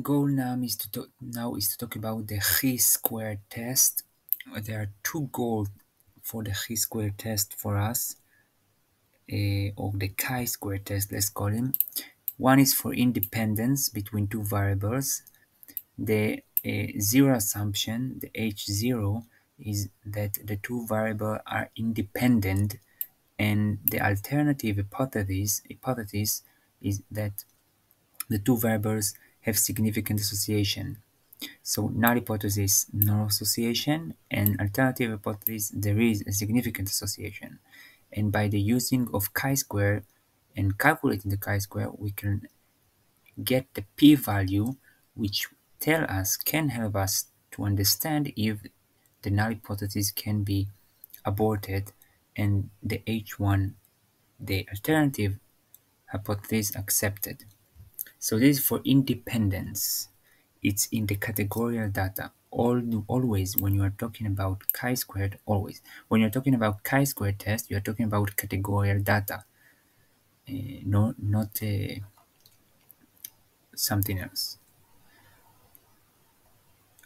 Goal now is to talk about the chi-square test. There are two goals for the chi-square test for us, or the chi-square test, let's call him. One is for independence between two variables. The zero assumption, the H0, is that the two variables are independent, and the alternative hypothesis is that the two variables have significant association. So null hypothesis, no association, and alternative hypothesis, there is a significant association. And by the using of chi-square and calculating the chi-square, we can get the p-value, which can help us to understand if the null hypothesis can be aborted and the H1, the alternative hypothesis, accepted. So this is for independence. It's in the categorical data. Always when you are talking about chi-squared, always when you're talking about chi-square test, you are talking about categorical data, no, not something else.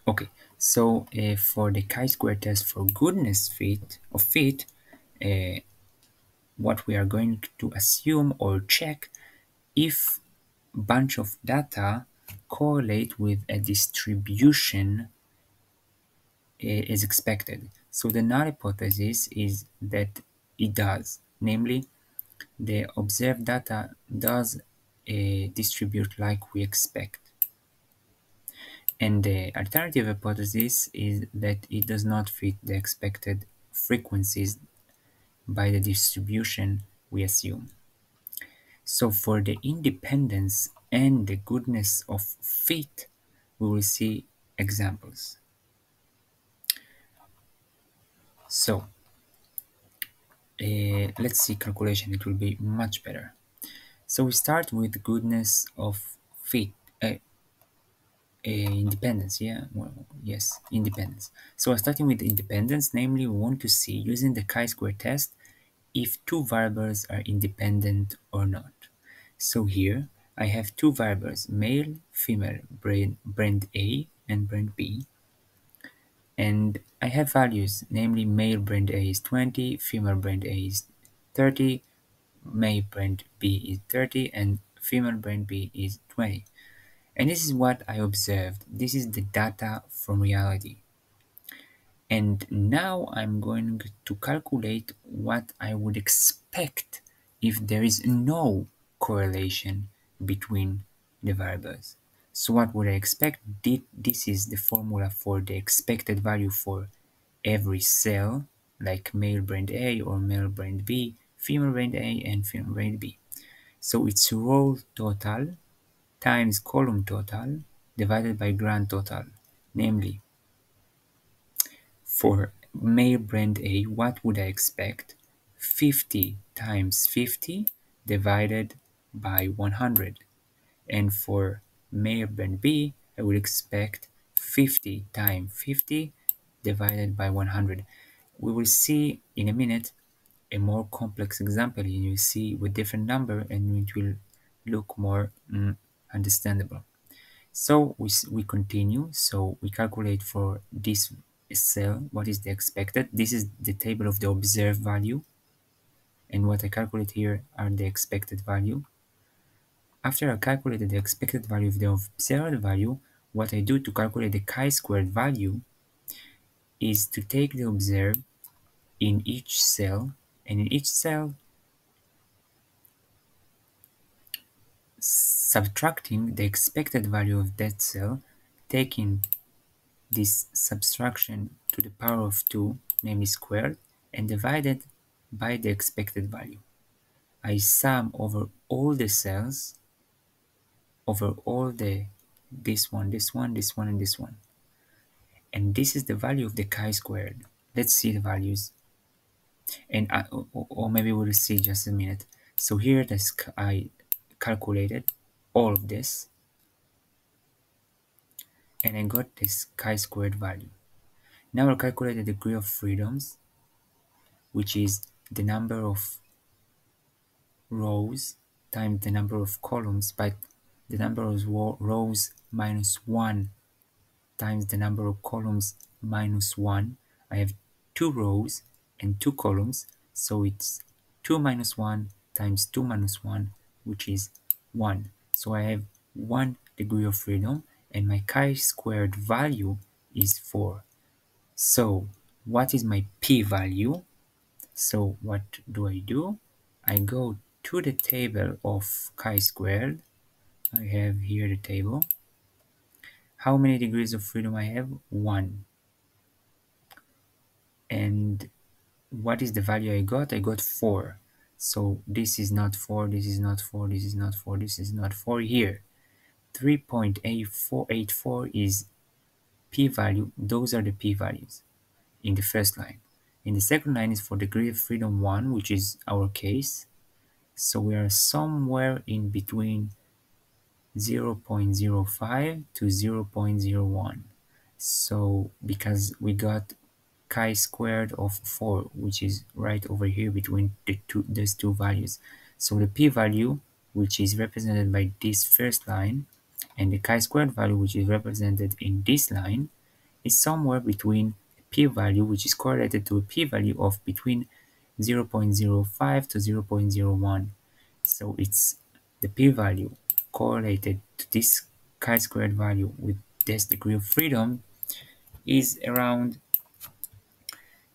Okay, so for the chi-square test for goodness fit, uh, what we are going to assume or check if bunch of data correlate with a distribution is expected. So the null hypothesis is that it does, namely the observed data does distribute like we expect. And the alternative hypothesis is that it does not fit the expected frequencies by the distribution we assume. So for the independence and the goodness of fit, we will see examples. So let's see calculation, it will be much better. So we start with goodness of fit, independence, yeah, well, yes, independence. So we're starting with independence, namely we want to see using the chi-square test if two variables are independent or not. So here I have two variables, male, female, brand A and brand B, and I have values, namely male brand A is 20, female brand A is 30, male brand B is 30, and female brand B is 20. And this is what I observed. This is the data from reality. And now I'm going to calculate what I would expect if there is no correlation between the variables. So what would I expect? This is the formula for the expected value for every cell, like male brand A or male brand B, female brand A and female brand B. So it's row total times column total divided by grand total. Namely, for male brand A, what would I expect? 50 times 50 divided by 100. And for male brand B, I would expect 50 times 50 divided by 100. We will see in a minute a more complex example, and you see with different number, and it will look more understandable. So we continue. So we calculate for this cell what is the expected. This is the table of the observed value, and what I calculate here are the expected value. After I calculated the expected value of the observed value, what I do to calculate the chi-squared value is to take the observed in each cell, and in each cell subtracting the expected value of that cell, taking this subtraction to the power of 2, namely squared, and divided by the expected value. I sum over all the cells, over all this one, this one, this one, and this one. And this is the value of the chi-squared. Let's see the values. And or maybe we'll see just a minute. So here I calculated all of this, and I got this chi-squared value. Now I'll calculate the degree of freedoms, which is the number of rows times the number of columns, but the number of rows minus 1 times the number of columns minus 1. I have 2 rows and 2 columns, so it's 2 minus 1 times 2 minus 1, which is 1. So I have 1 degree of freedom, and my chi-squared value is 4. So what is my p-value? So what do? I go to the table of chi-squared. I have here the table. How many degrees of freedom I have? 1. And what is the value I got? I got 4. So this is not 4, this is not 4, this is not 4, this is not 4 here. 3.8484 is p-value. Those are the p-values in the first line. In the second line is for degree of freedom 1, which is our case. So we are somewhere in between 0.05 to 0.01. So because we got chi-squared of 4, which is right over here between those two values. So the p-value, which is represented by this first line, and the chi-squared value, which is represented in this line, is somewhere between a p-value, which is correlated to a p-value of between 0.05 to 0.01. So it's the p-value correlated to this chi-squared value with this degree of freedom is around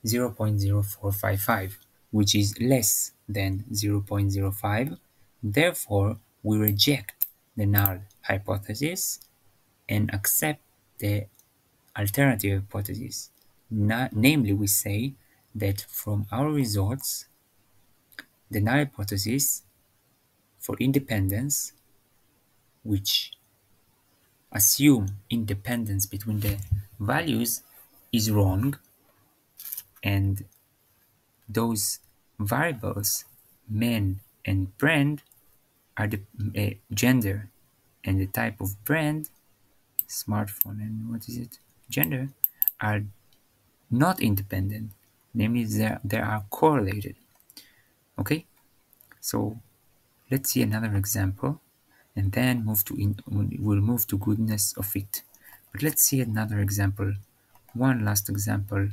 0.0455, which is less than 0.05. Therefore, we reject the null hypothesis and accept the alternative hypothesis. Namely, we say that from our results, the null hypothesis for independence, which assume independence between the values, is wrong, and those variables, men and brand, are the gender and the type of brand, smartphone and what is it, gender, are not independent. Namely, they are correlated. Okay, so let's see another example, and then we'll move to goodness of it. But let's see another example, one last example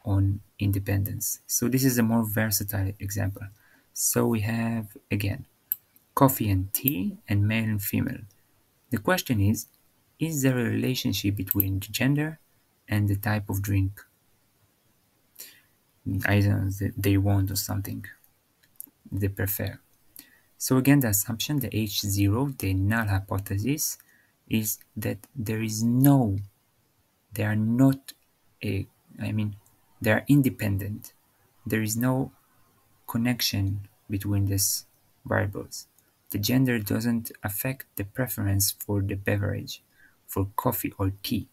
on independence. So this is a more versatile example. So we have again coffee and tea and male and female. The question is there a relationship between the gender and the type of drink? I don't know, that they want or something they prefer. So again, the assumption, the H0, the null hypothesis, is that there is no, they are not a, I mean, they are independent. There is no connection between these variables. The gender doesn't affect the preference for the beverage, for coffee or tea.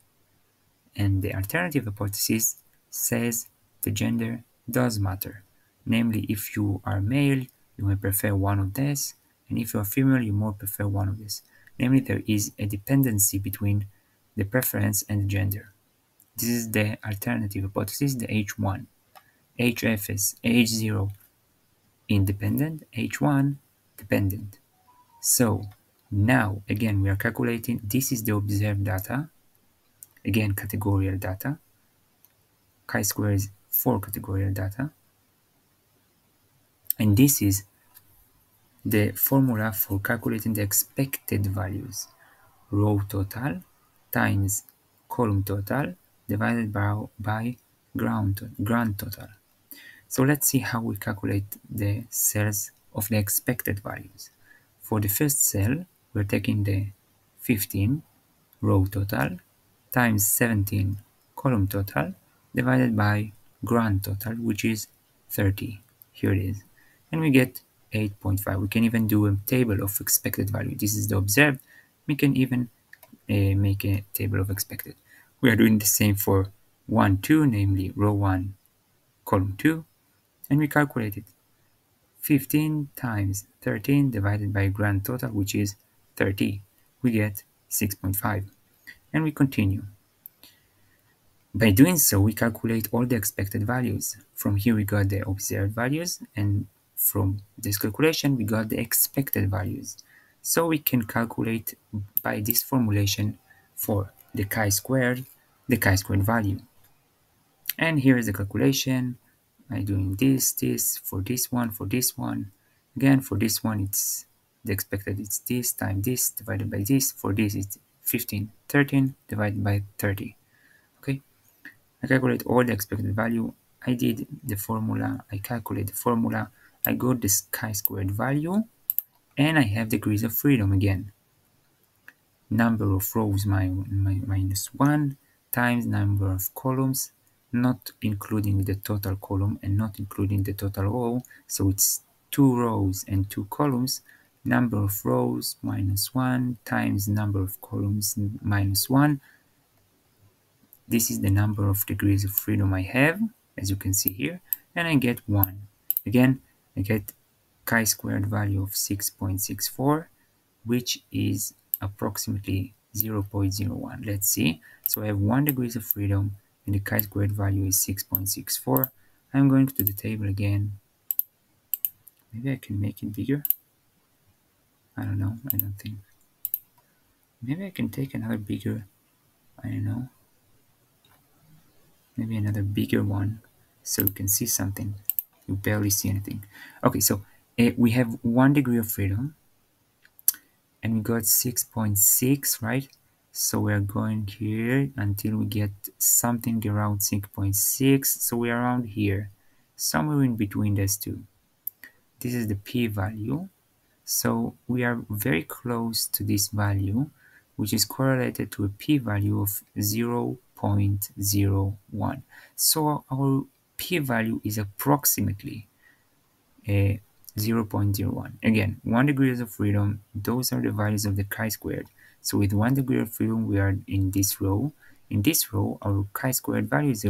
And the alternative hypothesis says the gender does matter. Namely, if you are male, you may prefer one of these, and if you are female, you more prefer one of these. Namely, there is a dependency between the preference and the gender. This is the alternative hypothesis, the H1. HF is H0 independent, H1 dependent. So now again we are calculating, this is the observed data, again categorical data, chi-square is 4 categorical data, and this is the formula for calculating the expected values, row total times column total divided by grand total. So let's see how we calculate the cells of the expected values. For the first cell, we're taking the 15 row total times 17 column total divided by grand total, which is 30. Here it is. And we get 8.5. We can even do a table of expected value. This is the observed. We can even make a table of expected. We are doing the same for 1, 2, namely row 1, column 2, and we calculate it. 15 times 13 divided by grand total, which is 30. We get 6.5. And we continue. By doing so, we calculate all the expected values. From here we got the observed values, and from this calculation we got the expected values. So we can calculate by this formulation for the chi-squared value. And here is the calculation. I'm doing this for this one, for this one. Again, for this one, it's the expected, it's this times this divided by this. For this, it's 15, 13 divided by 30. Okay, I calculate all the expected value. I did the formula, I calculate the formula, I got the chi-squared value, and I have degrees of freedom again. Number of rows minus 1 times number of columns, not including the total column and not including the total row, so it's 2 rows and 2 columns. Number of rows minus 1 times number of columns minus 1. This is the number of degrees of freedom I have, as you can see here, and I get 1. Again, I get chi-squared value of 6.64, which is approximately 0.01. Let's see. So I have 1 degrees of freedom, and the chi-squared value is 6.64. I'm going to the table again. Maybe I can make it bigger. I don't know. I don't think. Maybe I can take another bigger. I don't know. Maybe another bigger one, so you can see something. You barely see anything. Okay, so we have 1 degree of freedom, and we got 6.6, right? So we are going here until we get something around 6.6. So we are around here, somewhere in between these two. This is the p-value. So we are very close to this value, which is correlated to a p-value of 0.01. So our p-value is approximately 0.01. Again, 1 degree of freedom, those are the values of the chi-squared. So with 1 degree of freedom, we are in this row. In this row, our chi-squared value is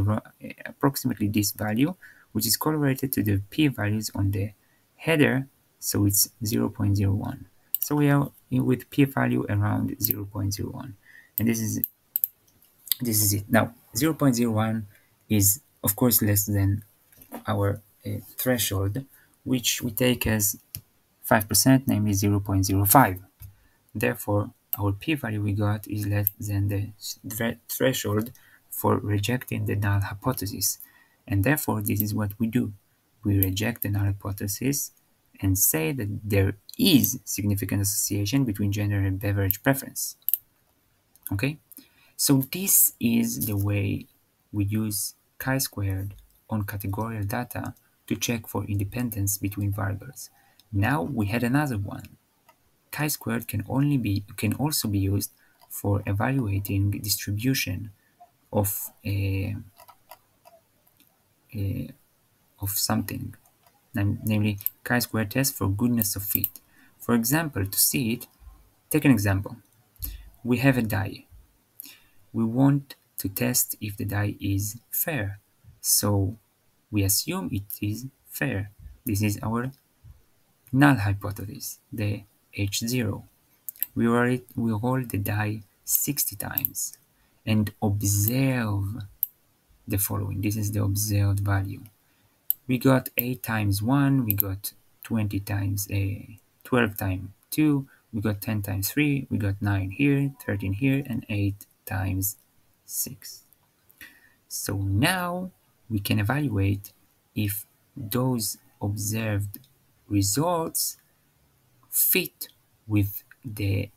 approximately this value, which is correlated to the p-values on the header, so it's 0.01. So we are with p-value around 0.01, and this is it. Now, 0.01 is of course less than our threshold, which we take as 5%, namely 0.05. Therefore, our p-value we got is less than the threshold for rejecting the null hypothesis. And therefore, this is what we do. We reject the null hypothesis and say that there is significant association between gender and beverage preference. Okay? So this is the way we use chi-squared on categorical data to check for independence between variables. Now we had another one. Chi-squared can also be used for evaluating distribution of something, namely chi-square test for goodness of fit. For example, to see it, take an example. We have a die. We want to test if the die is fair, so we assume it is fair. This is our null hypothesis, the H0. We roll the die 60 times and observe the following. This is the observed value. We got 8 times 1, we got 20 times 12 times 2, we got 10 times 3, we got 9 here, 13 here, and 8 times 6. So now we can evaluate if those observed results fit with the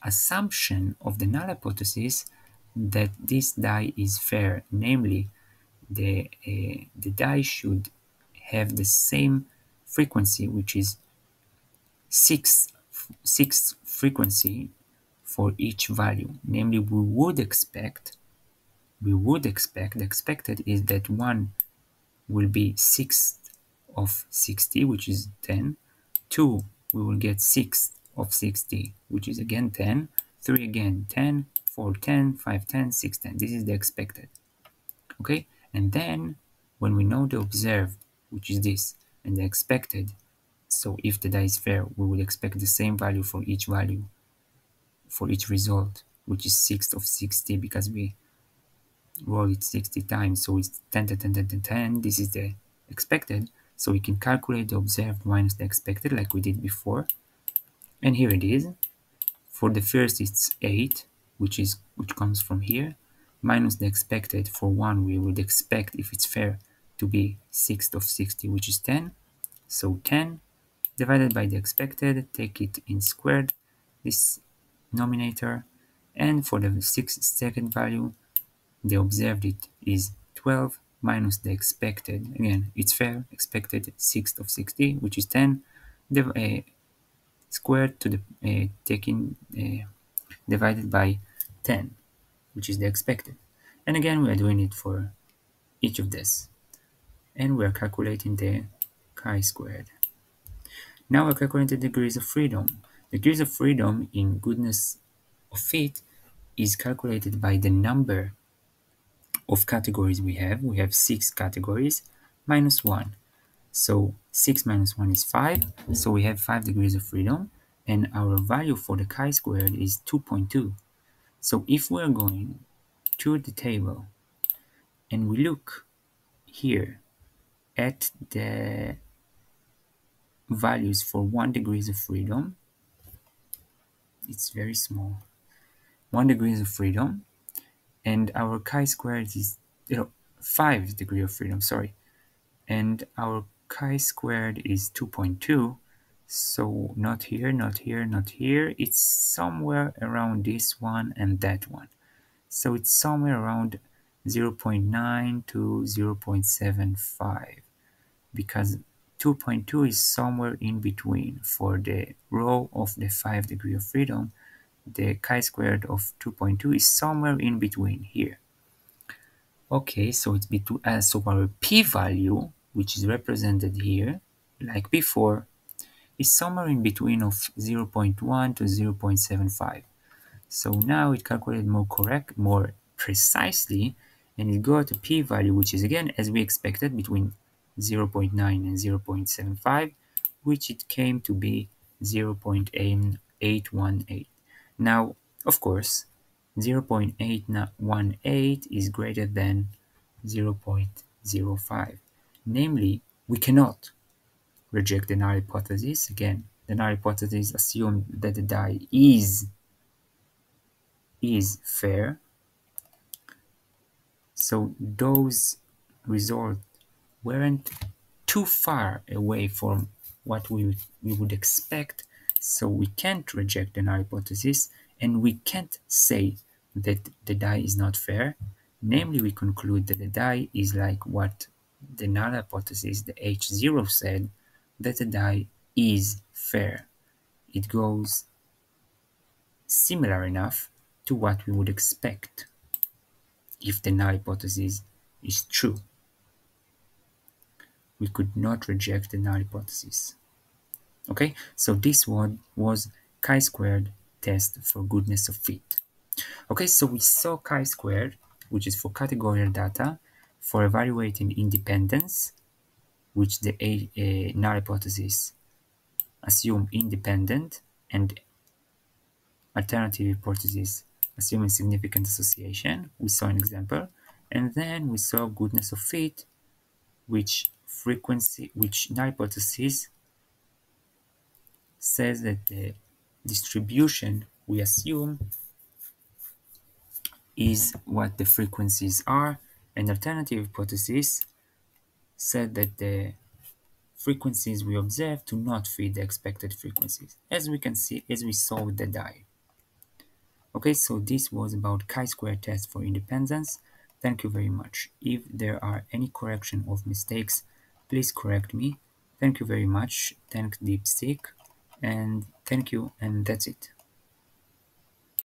assumption of the null hypothesis that this die is fair, namely the die should have the same frequency, which is 6 frequency for each value. Namely, we would expect, the expected is that 1 will be 6th of 60, which is 10. 2, we will get 6th of 60, which is again 10. 3 again 10, 4 10, 5 10, 6 10. This is the expected. Okay, and then when we know the observed, which is this, and the expected, so if the die is fair, we will expect the same value for each result, which is 6th of 60, because we roll it 60 times, so it's 10, 10, 10, 10, 10, 10. This is the expected, so we can calculate the observed minus the expected like we did before, And here it is. For the first it's 8, which comes from here, minus the expected. For 1 we would expect, if it's fair, to be 6th of 60, which is 10. So 10 divided by the expected, take it in squared, this nominator, and for the second value, the observed it is 12 minus the expected. Again, it's fair, expected 6th of 60, which is 10, squared to the taking divided by 10, which is the expected. And again, we are doing it for each of this. And we are calculating the chi-squared. Now we're calculating the degrees of freedom. Degrees of freedom in goodness of fit is calculated by the number of categories we have. We have 6 categories minus 1. So 6 minus 1 is 5. So we have 5 degrees of freedom. And our value for the chi-squared is 2.2. So if we're going to the table and we look here at the values for 1 degrees of freedom, it's very small. 1 degrees of freedom, and our chi-squared is 5 degree of freedom, sorry. And our chi-squared is 2.2, so not here, not here, not here. It's somewhere around this one and that one. So it's somewhere around 0.9 to 0.75, because 2.2 is somewhere in between. For the row of the 5 degree of freedom, the chi-squared of 2.2 is somewhere in between here. Okay, so it's between, so our p-value, which is represented here, like before, is somewhere in between of 0.1 to 0.75. So now it calculated more precisely, and it got a p-value which is, again, as we expected, between 0.9 and 0.75, which it came to be 0.818. Now, of course, 0.818 is greater than 0.05. Namely, we cannot reject the null hypothesis. Again, the null hypothesis assumes that the die is fair. So those results weren't too far away from what we would expect, so we can't reject the null hypothesis, and we can't say that the die is not fair. Namely, we conclude that the die is like what the null hypothesis, the H0, said, that the die is fair. It goes similar enough to what we would expect if the null hypothesis is true. We could not reject the null hypothesis. Okay, so this one was chi-squared test for goodness of fit. Okay, so we saw chi-squared, which is for categorical data, for evaluating independence, which the null hypothesis assume independent, and alternative hypothesis assuming significant association. We saw an example, and then we saw goodness of fit, which null hypothesis says that the distribution we assume is what the frequencies are, and alternative hypothesis said that the frequencies we observe do not fit the expected frequencies, as we can see, as we saw with the die. Okay, so this was about chi-square test for independence. Thank you very much. If there are any correction of mistakes, please correct me. Thank you very much. Thank DeepSeek, and thank you, and that's it.